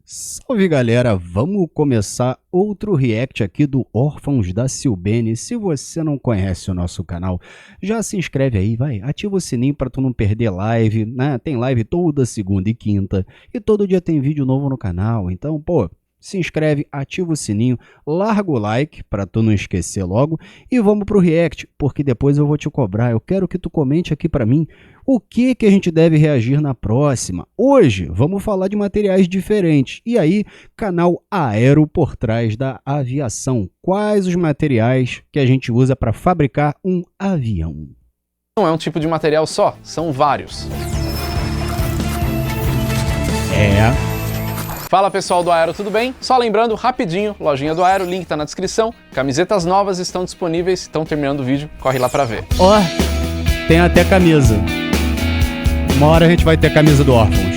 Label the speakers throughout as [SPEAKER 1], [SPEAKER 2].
[SPEAKER 1] Salve galera, vamos começar outro react aqui do Órfãos da Silbene. Se você não conhece o nosso canal, já se inscreve aí, vai, ativa o sininho para tu não perder live, né? Tem live toda segunda e quinta e todo dia tem vídeo novo no canal, então, pô, se inscreve, ativa o sininho, larga o like para tu não esquecer logo e vamos pro react, porque depois eu vou te cobrar. Eu quero que tu comente aqui para mim o que a gente deve reagir na próxima. Hoje vamos falar de materiais diferentes. E aí, canal Aero por trás da aviação. Quais os materiais que a gente usa para fabricar um avião?
[SPEAKER 2] Não é um tipo de material só, são vários. Fala pessoal do Aero, tudo bem? Só lembrando, rapidinho, lojinha do Aero, link tá na descrição. Camisetas novas estão disponíveis, estão terminando o vídeo, corre lá pra ver.
[SPEAKER 1] Ó, tem até camisa. Uma hora a gente vai ter camisa do Órfãos.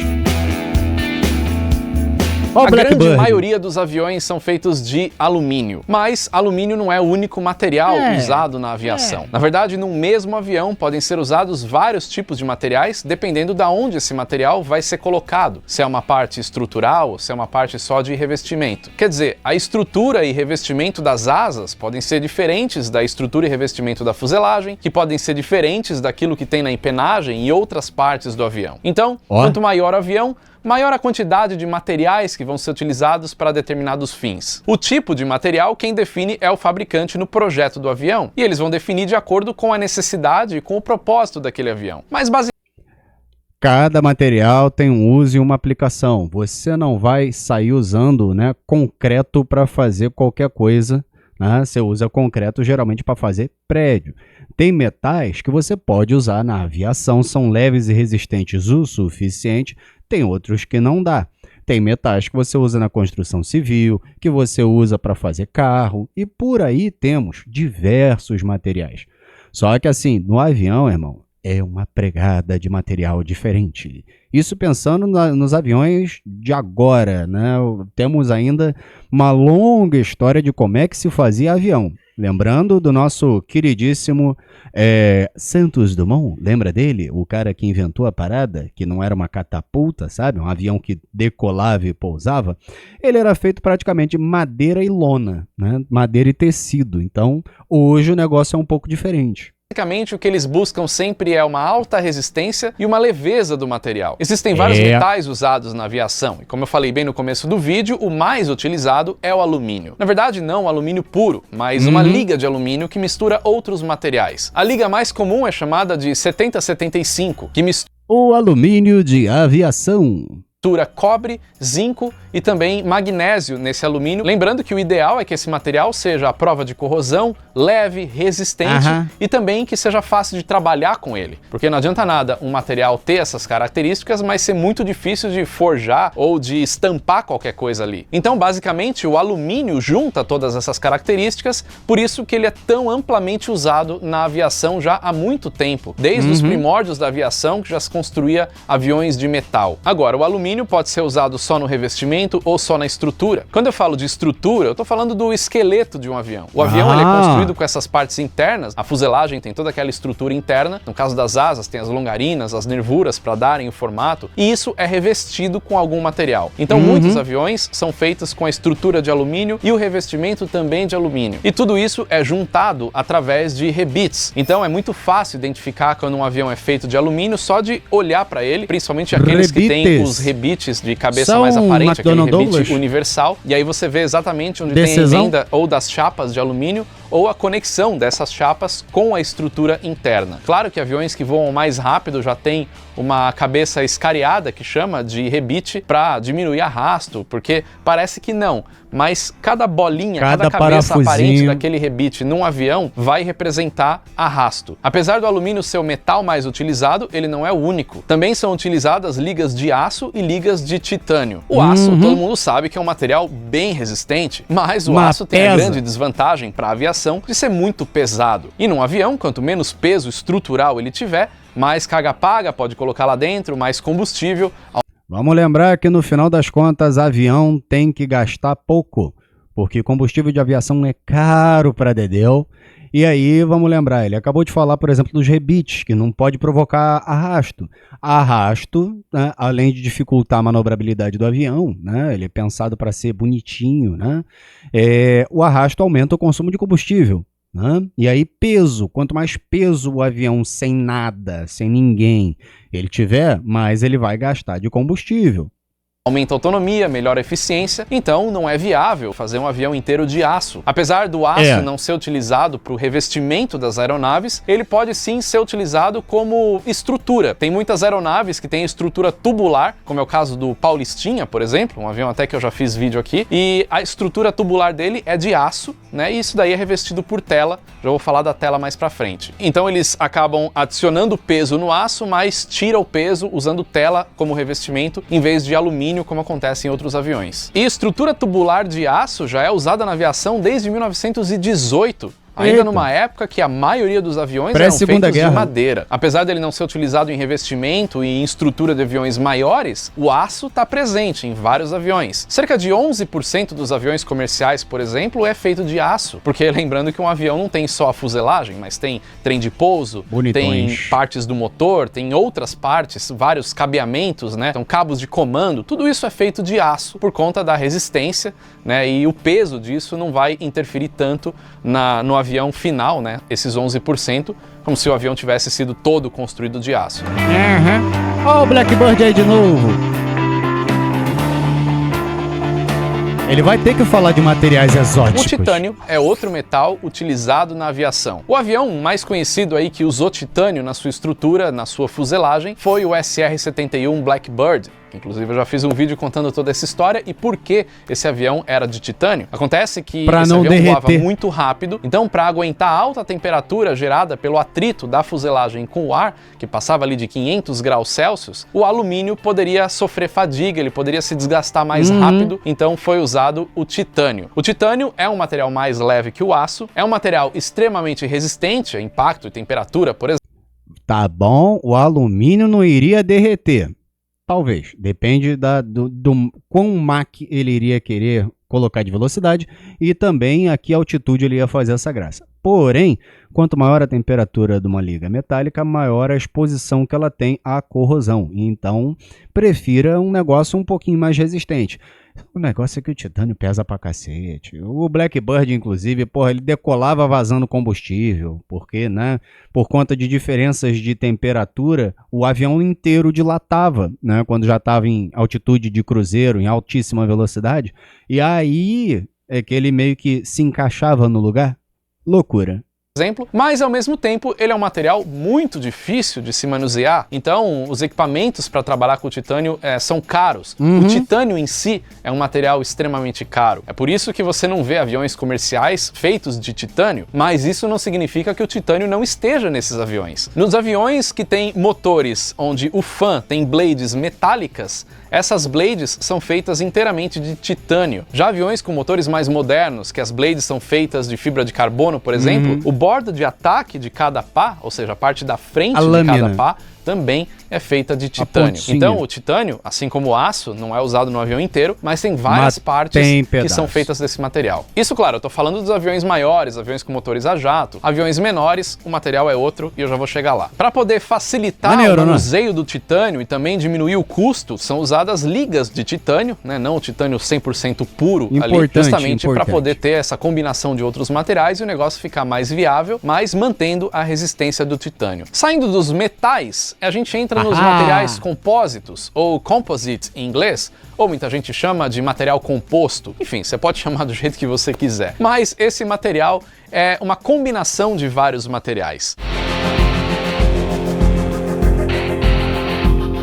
[SPEAKER 2] A grande maioria dos aviões são feitos de alumínio, mas alumínio não é o único material usado na aviação. Na verdade, num mesmo avião podem ser usados vários tipos de materiais, dependendo de onde esse material vai ser colocado. Se é uma parte estrutural ou se é uma parte só de revestimento. Quer dizer, a estrutura e revestimento das asas podem ser diferentes da estrutura e revestimento da fuselagem, que podem ser diferentes daquilo que tem na empenagem e outras partes do avião. Então, quanto maior o avião, maior a quantidade de materiais que vão ser utilizados para determinados fins. O tipo de material quem define é o fabricante no projeto do avião, e eles vão definir de acordo com a necessidade e com o propósito daquele avião. Mas
[SPEAKER 1] cada material tem um uso e uma aplicação. Você não vai sair usando, né, concreto para fazer qualquer coisa, né? Você usa concreto geralmente para fazer prédio. Tem metais que você pode usar na aviação, são leves e resistentes o suficiente. Tem outros que não dá. Tem metais que você usa na construção civil, que você usa para fazer carro, e por aí temos diversos materiais. Só que assim, no avião, irmão, é uma pregada de material diferente. Isso pensando nos aviões de agora, né? Temos ainda uma longa história de como é que se fazia avião. Lembrando do nosso queridíssimo Santos Dumont, lembra dele? O cara que inventou a parada, que não era uma catapulta, sabe? Um avião que decolava e pousava. Ele era feito praticamente de madeira e lona, né? Madeira e tecido. Então, hoje o negócio é um pouco diferente.
[SPEAKER 2] Basicamente, o que eles buscam sempre é uma alta resistência e uma leveza do material. Existem vários metais usados na aviação, e como eu falei bem no começo do vídeo, o mais utilizado é o alumínio. Na verdade, não o alumínio puro, mas uma liga de alumínio que mistura outros materiais. A liga mais comum é chamada de 7075, que mistura
[SPEAKER 1] o alumínio de aviação.
[SPEAKER 2] Cobre, zinco e também magnésio nesse alumínio. Lembrando que o ideal é que esse material seja à prova de corrosão, leve, resistente e também que seja fácil de trabalhar com ele. Porque não adianta nada um material ter essas características, mas ser muito difícil de forjar ou de estampar qualquer coisa ali. Então, basicamente, o alumínio junta todas essas características, por isso que ele é tão amplamente usado na aviação já há muito tempo. Desde os primórdios da aviação, que já se construía aviões de metal. Agora, o alumínio pode ser usado só no revestimento ou só na estrutura. Quando eu falo de estrutura, eu estou falando do esqueleto de um avião. O avião ele é construído com essas partes internas, a fuselagem tem toda aquela estrutura interna, no caso das asas tem as longarinas, as nervuras para darem o formato, e isso é revestido com algum material. Então muitos aviões são feitos com a estrutura de alumínio e o revestimento também de alumínio. E tudo isso é juntado através de rebites. Então é muito fácil identificar quando um avião é feito de alumínio só de olhar para ele, principalmente aqueles que têm os rebites de cabeça mais aparente, aquele rebite universal, e aí você vê exatamente onde tem a emenda ou das chapas de alumínio ou a conexão dessas chapas com a estrutura interna. Claro que aviões que voam mais rápido já têm uma cabeça escariada, que chama de rebite, para diminuir arrasto, porque parece que não, mas cada bolinha, cada cabeça aparente daquele rebite num avião vai representar arrasto. Apesar do alumínio ser o metal mais utilizado, ele não é o único. Também são utilizadas ligas de aço e ligas de titânio. O aço, todo mundo sabe que é um material bem resistente, mas o aço tem a grande desvantagem para a aviação de ser muito pesado. E num avião, quanto menos peso estrutural ele tiver, mais carga-paga pode colocar lá dentro, mais combustível.
[SPEAKER 1] Vamos lembrar que no final das contas, avião tem que gastar pouco. porque combustível de aviação é caro para dedéu. E aí, vamos lembrar, ele acabou de falar, por exemplo, dos rebites, que não pode provocar arrasto. Arrasto, né, além de dificultar a manobrabilidade do avião, né, ele é pensado para ser bonitinho, né, o arrasto aumenta o consumo de combustível. Né? E aí peso, quanto mais peso o avião sem nada, sem ninguém, ele tiver, mais ele vai gastar de combustível.
[SPEAKER 2] Aumenta a autonomia, melhora a eficiência, então não é viável fazer um avião inteiro de aço. Apesar do aço não ser utilizado para o revestimento das aeronaves, ele pode sim ser utilizado como estrutura. Tem muitas aeronaves que têm estrutura tubular, como é o caso do Paulistinha, por exemplo, um avião até que eu já fiz vídeo aqui, e a estrutura tubular dele é de aço, né? E isso daí é revestido por tela, já vou falar da tela mais pra frente. Então eles acabam adicionando peso no aço, mas tira o peso usando tela como revestimento, em vez de alumínio, como acontece em outros aviões. E estrutura tubular de aço já é usada na aviação desde 1918. Ainda numa época que a maioria dos aviões eram feitos de madeira. Apesar dele não ser utilizado em revestimento e em estrutura de aviões maiores, o aço está presente em vários aviões. Cerca de 11% dos aviões comerciais, por exemplo, é feito de aço. Porque lembrando que um avião não tem só a fuselagem, mas tem trem de pouso, tem partes do motor, tem outras partes, vários cabeamentos, né? Então cabos de comando, tudo isso é feito de aço por conta da resistência, né? E o peso disso não vai interferir tanto no avião final, né? Esses 11%, como se o avião tivesse sido todo construído de aço.
[SPEAKER 1] Ó o Blackbird aí de novo. Ele vai ter que falar de materiais exóticos.
[SPEAKER 2] O titânio é outro metal utilizado na aviação. O avião mais conhecido aí que usou titânio na sua estrutura, na sua fuselagem, foi o SR-71 Blackbird. Inclusive eu já fiz um vídeo contando toda essa história e por que esse avião era de titânio. Acontece que esse avião voava muito rápido, então para aguentar a alta temperatura gerada pelo atrito da fuselagem com o ar, que passava ali de 500 graus Celsius, o alumínio poderia sofrer fadiga, ele poderia se desgastar mais rápido, então foi usado o titânio. O titânio é um material mais leve que o aço, é um material extremamente resistente a impacto e temperatura, por exemplo.
[SPEAKER 1] Tá bom, o alumínio não iria derreter. Talvez, depende do quão Mach ele iria querer colocar de velocidade e também a que altitude ele ia fazer essa graça. Porém, quanto maior a temperatura de uma liga metálica, maior a exposição que ela tem à corrosão. Então, prefira um negócio um pouquinho mais resistente. O negócio é que o titânio pesa pra cacete. O Blackbird, inclusive, porra, ele decolava vazando combustível, porque, né, por conta de diferenças de temperatura, o avião inteiro dilatava, né, quando já estava em altitude de cruzeiro, em altíssima velocidade, e aí é que ele meio que se encaixava no lugar. Loucura.
[SPEAKER 2] Mas ao mesmo tempo ele é um material muito difícil de se manusear, então os equipamentos para trabalhar com o titânio são caros. O titânio em si é um material extremamente caro, é por isso que você não vê aviões comerciais feitos de titânio, mas isso não significa que o titânio não esteja nesses aviões. Nos aviões que tem motores onde o fan tem blades metálicas, essas blades são feitas inteiramente de titânio. Já aviões com motores mais modernos, que as blades são feitas de fibra de carbono, por exemplo, o borda de ataque de cada pá, ou seja, a parte da frente de cada pá, também é feita de titânio. Então o titânio, assim como o aço, não é usado no avião inteiro, mas tem várias partes que são feitas desse material. Isso, claro, eu tô falando dos aviões maiores, aviões com motores a jato. Aviões menores, o material é outro e eu já vou chegar lá. Para poder facilitar o manuseio do titânio e também diminuir o custo, são usadas ligas de titânio, né? Não o titânio 100% puro ali, justamente para poder ter essa combinação de outros materiais e o negócio ficar mais viável, mas mantendo a resistência do titânio. Saindo dos metais, a gente entra nos materiais compósitos, ou composite em inglês, ou muita gente chama de material composto. Enfim, você pode chamar do jeito que você quiser. Mas esse material é uma combinação de vários materiais.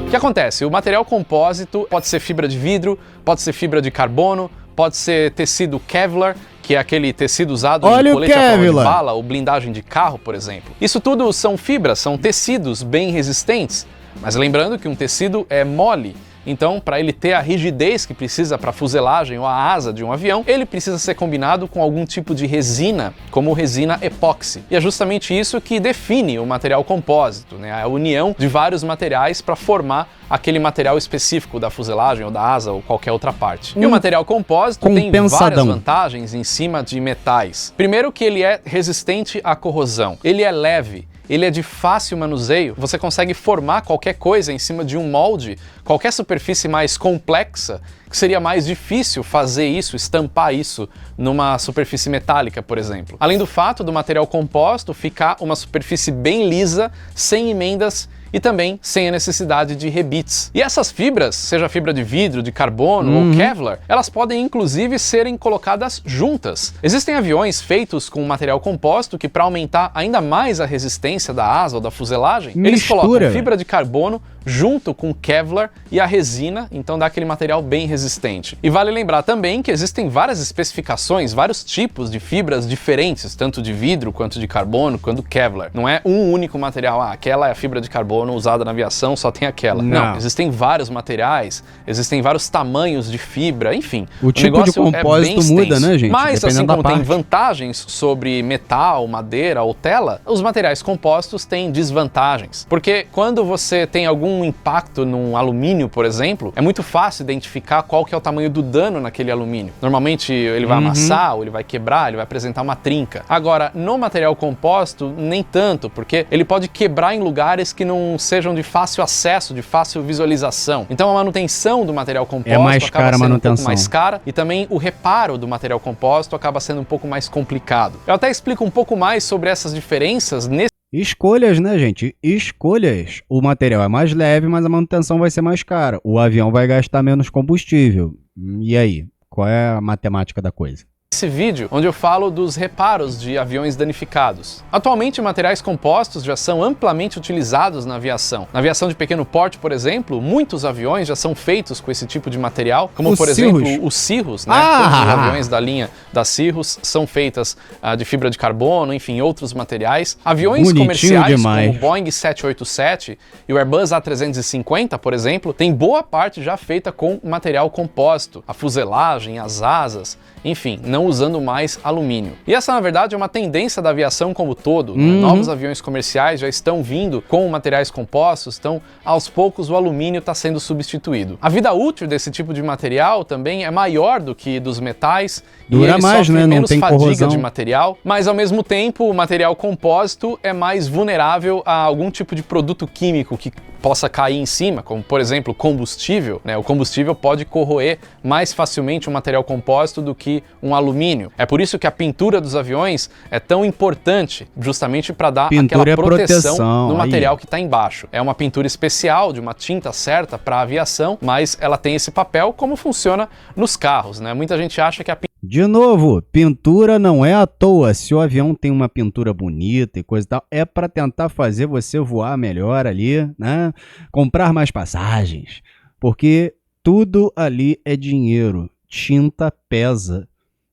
[SPEAKER 2] O que acontece? O material compósito pode ser fibra de vidro, pode ser fibra de carbono, pode ser tecido Kevlar, que é aquele tecido usado em colete à prova de bala ou blindagem de carro, por exemplo. Isso tudo são fibras, são tecidos bem resistentes. Mas lembrando que um tecido é mole, Então, para ele ter a rigidez que precisa para a fuselagem ou a asa de um avião, ele precisa ser combinado com algum tipo de resina, como resina epóxi. E é justamente isso que define o material compósito, né? A união de vários materiais para formar aquele material específico da fuselagem ou da asa ou qualquer outra parte. E o material compósito tem várias vantagens em cima de metais. Primeiro que ele é resistente à corrosão, ele é leve, ele é de fácil manuseio, você consegue formar qualquer coisa em cima de um molde, qualquer superfície mais complexa, que seria mais difícil fazer isso, estampar isso numa superfície metálica, por exemplo. Além do fato do material composto ficar uma superfície bem lisa, sem emendas e também sem a necessidade de rebites. E essas fibras, seja fibra de vidro, de carbono ou Kevlar, elas podem inclusive serem colocadas juntas. Existem aviões feitos com material composto que, para aumentar ainda mais a resistência da asa ou da fuselagem, eles colocam fibra de carbono junto com Kevlar e a resina, então dá aquele material bem resistente. E vale lembrar também que existem várias especificações, vários tipos de fibras diferentes, tanto de vidro, quanto de carbono, quanto Kevlar. Não é um único material, aquela é a fibra de carbono usada na aviação, só tem aquela. Não, existem vários materiais, existem vários tamanhos de fibra, enfim.
[SPEAKER 1] O tipo de compósito muda, né, gente?
[SPEAKER 2] Mas assim como tem vantagens sobre metal, madeira ou tela, os materiais compostos têm desvantagens. Porque quando você tem algum impacto num alumínio, por exemplo, é muito fácil identificar qual que é o tamanho do dano naquele alumínio. Normalmente ele vai amassar, ou ele vai quebrar, ele vai apresentar uma trinca. Agora, no material composto, nem tanto, porque ele pode quebrar em lugares que não sejam de fácil acesso, de fácil visualização. Então a manutenção do material composto acaba sendo um pouco mais cara e também o reparo do material composto acaba sendo um pouco mais complicado. Eu até explico um pouco mais sobre essas diferenças nesse
[SPEAKER 1] escolhas, né, gente? Escolhas. O material é mais leve, mas a manutenção vai ser mais cara. O avião vai gastar menos combustível. E aí? Qual é a matemática da coisa?
[SPEAKER 2] Esse vídeo, onde eu falo dos reparos de aviões danificados. Atualmente, materiais compostos já são amplamente utilizados na aviação. Na aviação de pequeno porte, por exemplo, muitos aviões já são feitos com esse tipo de material, como por exemplo os Cirrus, né? Todos os aviões da linha da Cirrus são feitas de fibra de carbono, enfim, outros materiais. Aviões comerciais como o Boeing 787 e o Airbus A350, por exemplo, tem boa parte já feita com material composto. A fuselagem, as asas, enfim, não usando mais alumínio. E essa, na verdade, é uma tendência da aviação como todo. Novos aviões comerciais já estão vindo com materiais compostos, então, aos poucos, o alumínio está sendo substituído. A vida útil desse tipo de material também é maior do que dos metais.
[SPEAKER 1] Dura mais, né? Não tem
[SPEAKER 2] fadiga
[SPEAKER 1] corrosão
[SPEAKER 2] de material, mas, ao mesmo tempo, o material compósito é mais vulnerável a algum tipo de produto químico que possa cair em cima, como, por exemplo, combustível, né? O combustível pode corroer mais facilmente um material compósito do que um alumínio. É por isso que a pintura dos aviões é tão importante, justamente para dar aquela proteção no material que está embaixo. É uma pintura especial, de uma tinta certa para a aviação, mas ela tem esse papel como funciona nos carros, né? Muita gente acha que a
[SPEAKER 1] de novo, pintura não é à toa. Se o avião tem uma pintura bonita e coisa e tal, é para tentar fazer você voar melhor ali, né? Comprar mais passagens, porque tudo ali é dinheiro. Tinta pesa.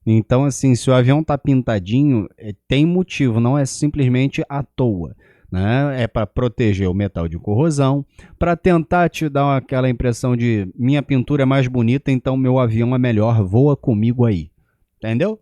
[SPEAKER 1] Então, assim, se o avião tá pintadinho, tem motivo, não é simplesmente à toa, né? É para proteger o metal de corrosão, para tentar te dar aquela impressão de minha pintura é mais bonita, então meu avião é melhor, voa comigo aí. Entendeu?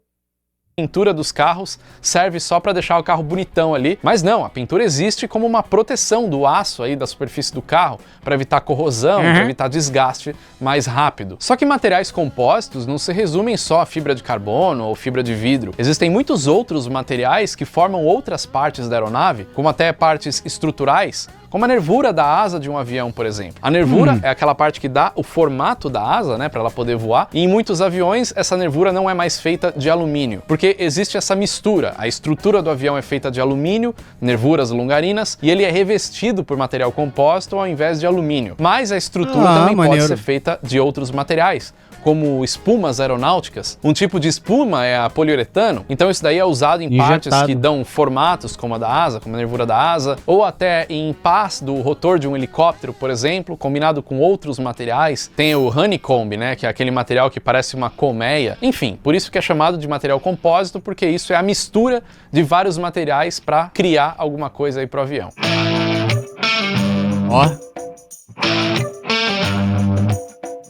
[SPEAKER 2] A pintura dos carros serve só para deixar o carro bonitão ali, mas não, a pintura existe como uma proteção do aço aí da superfície do carro para evitar corrosão, para evitar desgaste mais rápido. Só que materiais compostos não se resumem só a fibra de carbono ou fibra de vidro. Existem muitos outros materiais que formam outras partes da aeronave, como até partes estruturais, como a nervura da asa de um avião, por exemplo. A nervura é aquela parte que dá o formato da asa, né, para ela poder voar, e em muitos aviões essa nervura não é mais feita de alumínio, porque existe essa mistura. A estrutura do avião é feita de alumínio, nervuras longarinas, e ele é revestido por material composto ao invés de alumínio. Mas a estrutura também pode ser feita de outros materiais, como espumas aeronáuticas. Um tipo de espuma é a poliuretano, então isso daí é usado em partes que dão formatos, como a da asa, como a nervura da asa, ou até em pás do rotor de um helicóptero, por exemplo, combinado com outros materiais. Tem o honeycomb, né, que é aquele material que parece uma colmeia. Enfim, por isso que é chamado de material compósito, porque isso é a mistura de vários materiais para criar alguma coisa aí pro avião.
[SPEAKER 1] Ó.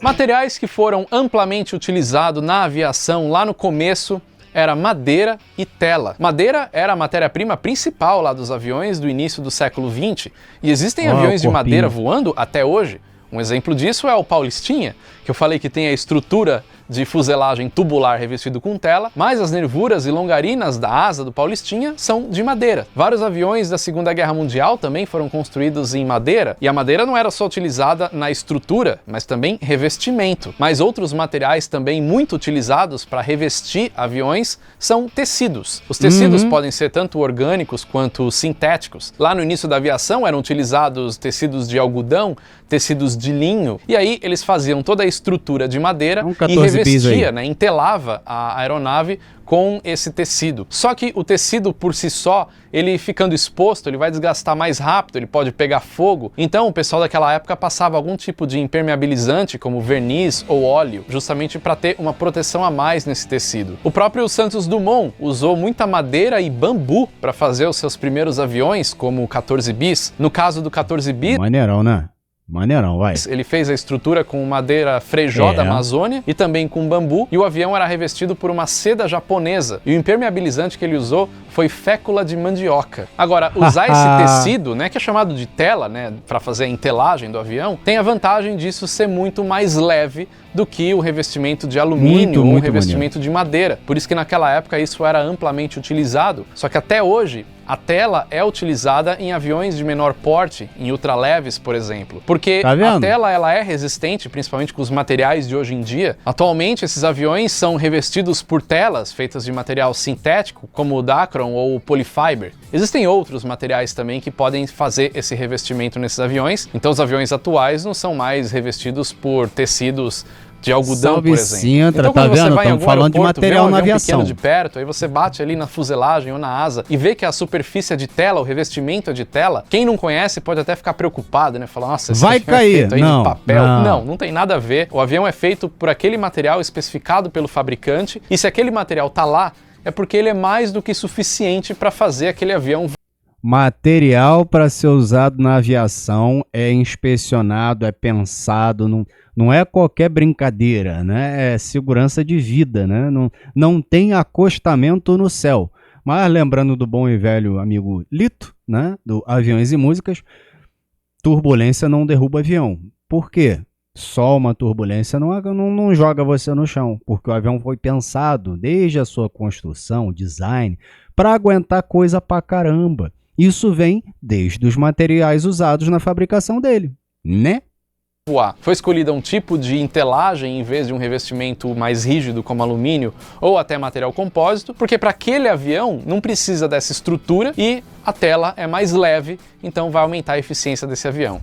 [SPEAKER 2] Materiais que foram amplamente utilizados na aviação lá no começo era madeira e tela. Madeira era a matéria-prima principal lá dos aviões do início do século XX, e existem aviões de madeira voando até hoje. Um exemplo disso é o Paulistinha, que eu falei que tem a estrutura de fuselagem tubular revestido com tela, mas as nervuras e longarinas da asa do Paulistinha são de madeira. Vários aviões da Segunda Guerra Mundial também foram construídos em madeira, e a madeira não era só utilizada na estrutura, mas também revestimento. Mas outros materiais também muito utilizados para revestir aviões são tecidos. Os tecidos podem ser tanto orgânicos quanto sintéticos. Lá no início da aviação eram utilizados tecidos de algodão, tecidos de linho, e aí eles faziam toda a estrutura de madeira e revestia, né, entelava a aeronave com esse tecido. Só que o tecido por si só, ele ficando exposto, ele vai desgastar mais rápido, ele pode pegar fogo. Então o pessoal daquela época passava algum tipo de impermeabilizante, como verniz ou óleo, justamente para ter uma proteção a mais nesse tecido. O próprio Santos Dumont usou muita madeira e bambu para fazer os seus primeiros aviões, como o 14 bis. No caso do 14 bis...
[SPEAKER 1] Maneirão, né? Maneirão, vai.
[SPEAKER 2] Ele fez a estrutura com madeira frejó da Amazônia e também com bambu, e o avião era revestido por uma seda japonesa. E o impermeabilizante que ele usou foi fécula de mandioca. Agora, usar esse tecido, né, que é chamado de tela, né, para fazer a entelagem do avião, tem a vantagem disso ser muito mais leve do que o revestimento de alumínio ou o revestimento de madeira. Por isso que naquela época isso era amplamente utilizado. Só que até hoje, a tela é utilizada em aviões de menor porte, em ultraleves, por exemplo. Porque a tela ela é resistente, principalmente com os materiais de hoje em dia. Atualmente, esses aviões são revestidos por telas feitas de material sintético, como o Dacron ou o Polyfiber. Existem outros materiais também que podem fazer esse revestimento nesses aviões. Então, os aviões atuais não são mais revestidos por tecidos de algodão, por exemplo.
[SPEAKER 1] Sintra,
[SPEAKER 2] então,
[SPEAKER 1] tá vendo? Estamos falando de material na aviação.
[SPEAKER 2] Pequeno de perto, aí você bate ali na fuselagem ou na asa e vê que a superfície é de tela, o revestimento é de tela. Quem não conhece pode até ficar preocupado, né? Falar, nossa, esse
[SPEAKER 1] vai cair,
[SPEAKER 2] é feito aí de papel. Não tem nada a ver. O avião é feito por aquele material especificado pelo fabricante, e se aquele material tá lá, é porque ele é mais do que suficiente para fazer aquele avião.
[SPEAKER 1] Material para ser usado na aviação é inspecionado, é pensado, não é qualquer brincadeira, né? É segurança de vida, né? Não tem acostamento no céu. Mas lembrando do bom e velho amigo Lito, né? Do Aviões e Músicas, turbulência não derruba avião. Por quê? Só uma turbulência não joga você no chão, porque o avião foi pensado desde a sua construção, design, para aguentar coisa pra caramba. Isso vem desde os materiais usados na fabricação dele, né?
[SPEAKER 2] Voar. Foi escolhido um tipo de entelagem em vez de um revestimento mais rígido como alumínio ou até material compósito, porque para aquele avião não precisa dessa estrutura e a tela é mais leve, então vai aumentar a eficiência desse avião.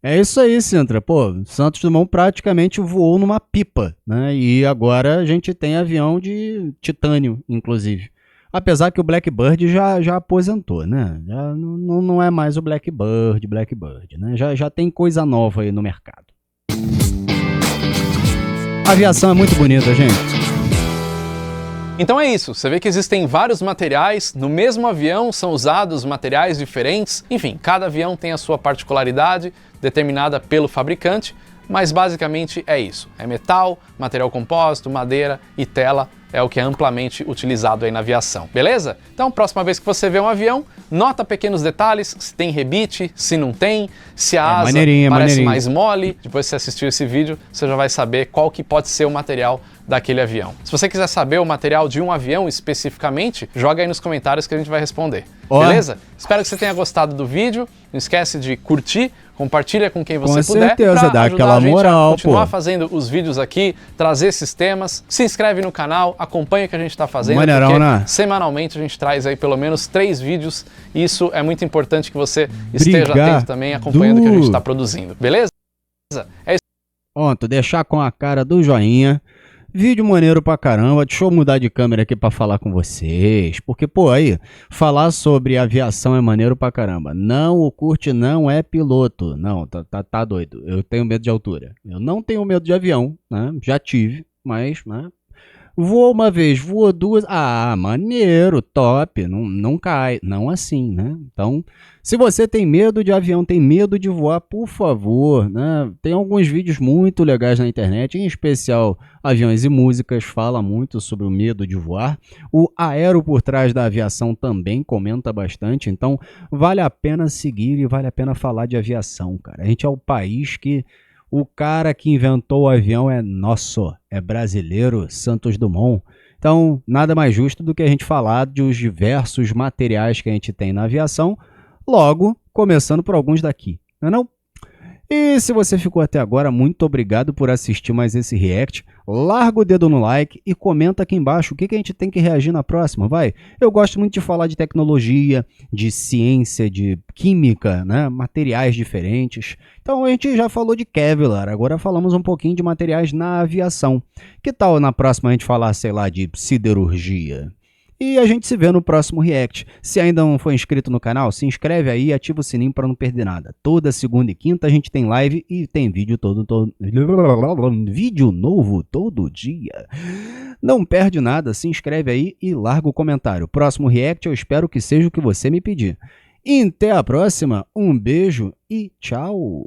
[SPEAKER 1] É isso aí, Sintra. Pô, Santos Dumont praticamente voou numa pipa, né? E agora a gente tem avião de titânio, inclusive. Apesar que o Blackbird já aposentou, né? Já não é mais o Blackbird, né? Já tem coisa nova aí no mercado. A aviação é muito bonita, gente.
[SPEAKER 2] Então é isso, você vê que existem vários materiais, no mesmo avião são usados materiais diferentes, enfim, cada avião tem a sua particularidade determinada pelo fabricante, mas basicamente é isso, é metal, material compósito, madeira e tela, é o que é amplamente utilizado aí na aviação, beleza? Então, próxima vez que você vê um avião, nota pequenos detalhes, se tem rebite, se não tem, se a asa parece mais mole. Depois que você assistir esse vídeo, você já vai saber qual que pode ser o material daquele avião. Se você quiser saber o material de um avião especificamente, joga aí nos comentários que a gente vai responder. Beleza? Espero que você tenha gostado do vídeo. Não esquece de curtir, compartilha com quem você puder.
[SPEAKER 1] Com certeza, dá aquela moral,
[SPEAKER 2] a continuar fazendo os vídeos aqui, trazer esses temas. Se inscreve no canal, acompanha o que a gente está fazendo, porque semanalmente a gente traz aí pelo menos 3 vídeos. E isso é muito importante que você esteja atento também, acompanhando o que a gente está produzindo. Beleza? É isso.
[SPEAKER 1] Pronto, deixar com a cara do joinha. Vídeo maneiro pra caramba, deixa eu mudar de câmera aqui pra falar com vocês, porque, pô, aí, falar sobre aviação é maneiro pra caramba. Não, o Kurt não é piloto, não, tá doido, eu tenho medo de altura. Eu não tenho medo de avião, né, já tive, mas, né, Voou uma vez, voou duas. Ah, maneiro, top. Não, não cai. Não assim, né? Então, se você tem medo de avião, tem medo de voar, por favor, né? Tem alguns vídeos muito legais na internet, em especial Aviões e Músicas, fala muito sobre o medo de voar. O Aero por Trás da Aviação também comenta bastante. Então, vale a pena seguir e vale a pena falar de aviação, cara. A gente é o país que o cara que inventou o avião é nosso, é brasileiro, Santos Dumont. Então, nada mais justo do que a gente falar dos diversos materiais que a gente tem na aviação, logo, começando por alguns daqui, não é não? E se você ficou até agora, muito obrigado por assistir mais esse react. Larga o dedo no like e comenta aqui embaixo o que a gente tem que reagir na próxima, vai? Eu gosto muito de falar de tecnologia, de ciência, de química, né? Materiais diferentes. Então a gente já falou de Kevlar, agora falamos um pouquinho de materiais na aviação. Que tal na próxima a gente falar, sei lá, de siderurgia? E a gente se vê no próximo react. Se ainda não foi inscrito no canal, se inscreve aí e ativa o sininho para não perder nada. Toda segunda e quinta a gente tem live e tem vídeo vídeo novo todo dia. Não perde nada, se inscreve aí e larga o comentário. Próximo react eu espero que seja o que você me pedir. E até a próxima, um beijo e tchau!